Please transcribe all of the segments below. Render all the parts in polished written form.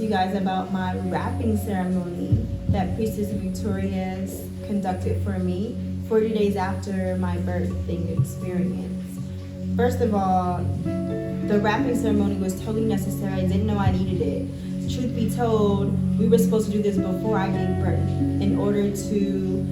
to you guys about my wrapping ceremony that Priestess Victoria conducted for me 40 days after my birthing experience. First of all, the wrapping ceremony was totally necessary. I didn't know I needed it. Truth be told, we were supposed to do this before I gave birth in order to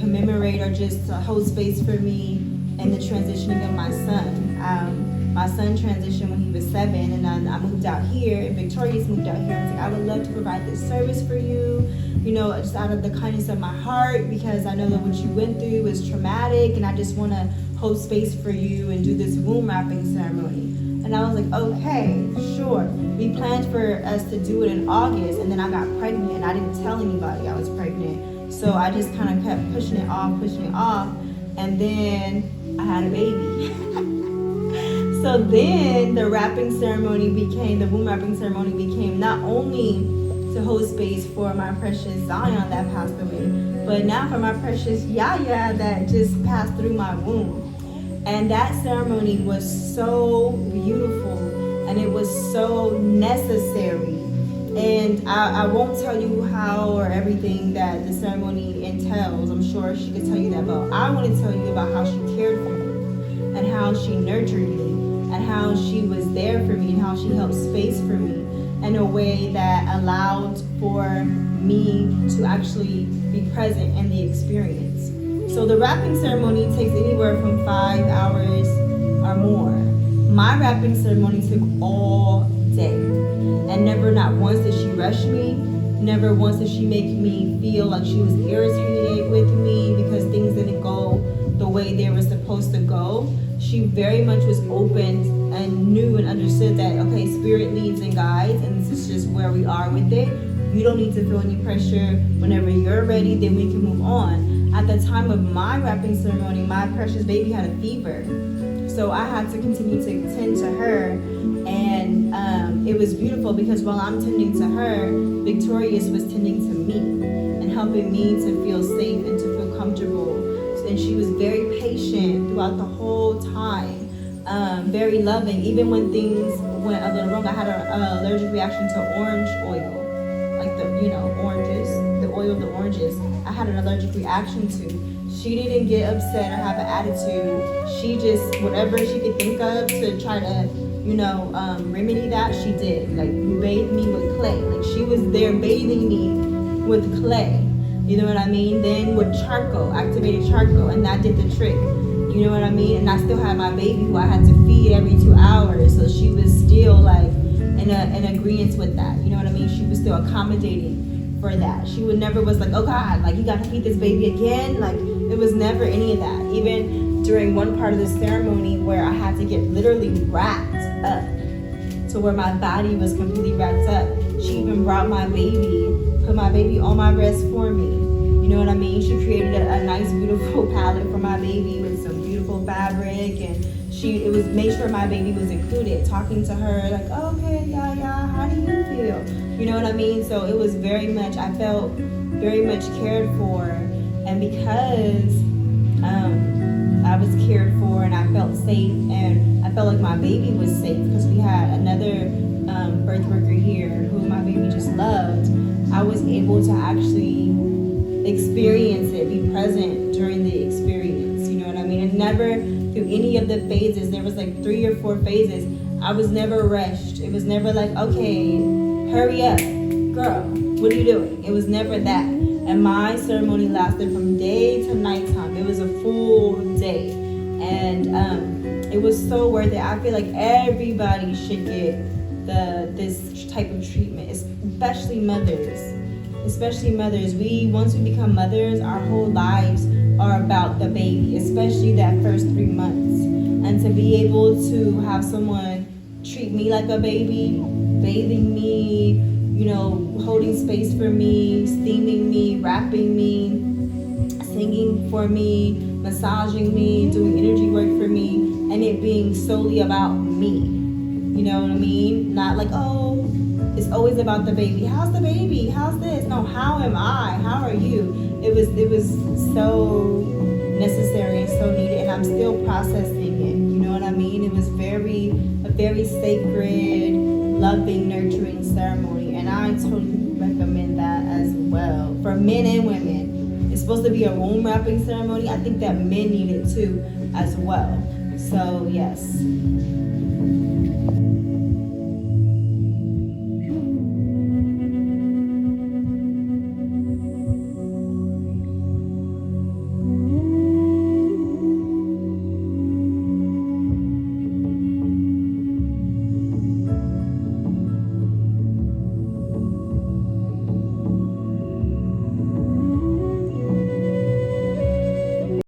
commemorate or just hold space for me and the transitioning of my son. My son transitioned when he was 7, and I moved out here, and Victoria's moved out here. I was like, I would love to provide this service for you, just out of the kindness of my heart, because I know that what you went through was traumatic, and I just want to hold space for you and do this womb wrapping ceremony. And I was like, okay, sure. We planned for us to do it in August, and then I got pregnant, and I didn't tell anybody I was pregnant. So I just kind of kept pushing it off, and then I had a baby. So then the womb wrapping ceremony became not only to hold space for my precious Zion that passed away, but now for my precious Yaya that just passed through my womb. And that ceremony was so beautiful, and it was so necessary. And I won't tell you how or everything that the ceremony entails. I'm sure she could tell you that, but I want to tell you about how she cared for me, and how she nurtured me, and how she was there for me, and how she held space for me in a way that allowed for me to actually be present in the experience. So the wrapping ceremony takes anywhere from 5 hours or more. My wrapping ceremony took all day, and not once did she rush me. Never once did she make me feel like she was irritated with me because things didn't go the way they were supposed to go. She very much was open and knew and understood that, okay, spirit leads and guides, and this is just where we are with it. You don't need to feel any pressure. Whenever you're ready, then we can move on. At the time of my wrapping ceremony, my precious baby had a fever. So I had to continue to tend to her, and it was beautiful because while I'm tending to her, Victorious was tending to me and helping me to feel safe and to feel comfortable. And she was very patient throughout the whole time, very loving. Even when things went a little wrong, I had an allergic reaction to orange oil, like oranges, the oil of the oranges. I had an allergic reaction to. She didn't get upset or have an attitude. She just, whatever she could think of to try to, remedy that, she did. Like, bathed me with clay. Like, she was there bathing me with clay. You know what I mean? Then with charcoal, activated charcoal, and that did the trick. You know what I mean? And I still had my baby who I had to feed every 2 hours. So she was still like in agreement with that. You know what I mean? She was still accommodating for that. She would never was like, oh God, like you got to feed this baby again. Like it was never any of that. Even during one part of the ceremony where I had to get literally wrapped up to where my body was completely wrapped up. She even brought my baby, put my baby on my breast for me. You know what I mean? She created a nice, beautiful palette for my baby with some beautiful fabric, and it was made sure my baby was included. Talking to her like, oh, okay, yeah, how do you feel? You know what I mean? So it was very much, I felt very much cared for, and because I was cared for and I felt safe, and I felt like my baby was safe because we had another birth worker here who my baby just loved. I was able to actually experience it, be present during the experience, you know what I mean? And never through any of the phases, there was like 3 or 4 phases, I was never rushed. It was never like, okay, hurry up, girl, what are you doing? It was never that. And my ceremony lasted from day to nighttime. It was a full day. And it was so worth it. I feel like everybody should get this type of treatment, especially mothers. Once we become mothers, our whole lives are about the baby, especially that first 3 months. And to be able to have someone treat me like a baby, bathing me, holding space for me, steaming me, wrapping me, singing for me, massaging me, doing energy work for me, and it being solely about me. You know what I mean? Not like, oh, it's always about the baby. How's the baby? How's this? No, how am I? How are you? It was so necessary and so needed, and I'm still processing it. You know what I mean? It was a very sacred, loving, nurturing ceremony, and I totally recommend that as well for men and women. It's supposed to be a womb wrapping ceremony. I think that men need it too as well. So yes.